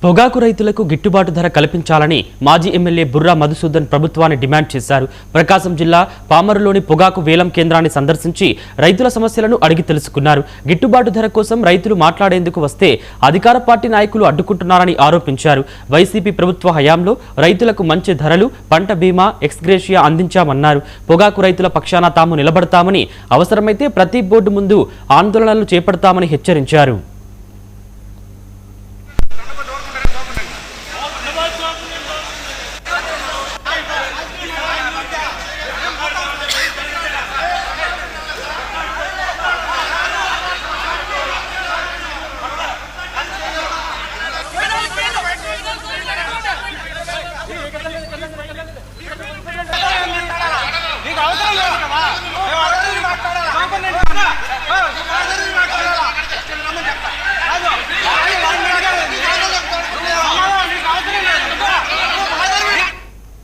పొగాకు రైతులకు గిట్టుబాటు ధర కల్పించాలని మాజీ ఎమ్మెల్యే బుర్రా మధుసూదన్ ప్రభుత్వాన్ని డిమాండ్ చేశారు. ప్రకాశం జిల్లా పామరులోని పొగాకు వేలం కేంద్రాన్ని సందర్శించి రైతుల సమస్యలను అడిగి తెలుసుకున్నారు. గిట్టుబాటు ధర కోసం రైతులు మాట్లాడేందుకు వస్తే అధికార పార్టీ నాయకులు అడ్డుకుంటున్నారని ఆరోపించారు. వైసీపీ ప్రభుత్వ హయాంలో రైతులకు మంచి ధరలు, పంట బీమా, ఎక్స్గ్రేషియా అందించామన్నారు. పొగాకు రైతుల పక్షాన తాము నిలబడతామని, అవసరమైతే ప్రతి బోర్డు ముందు ఆందోళనలు చేపడతామని హెచ్చరించారు. అవసరం లేదు కదా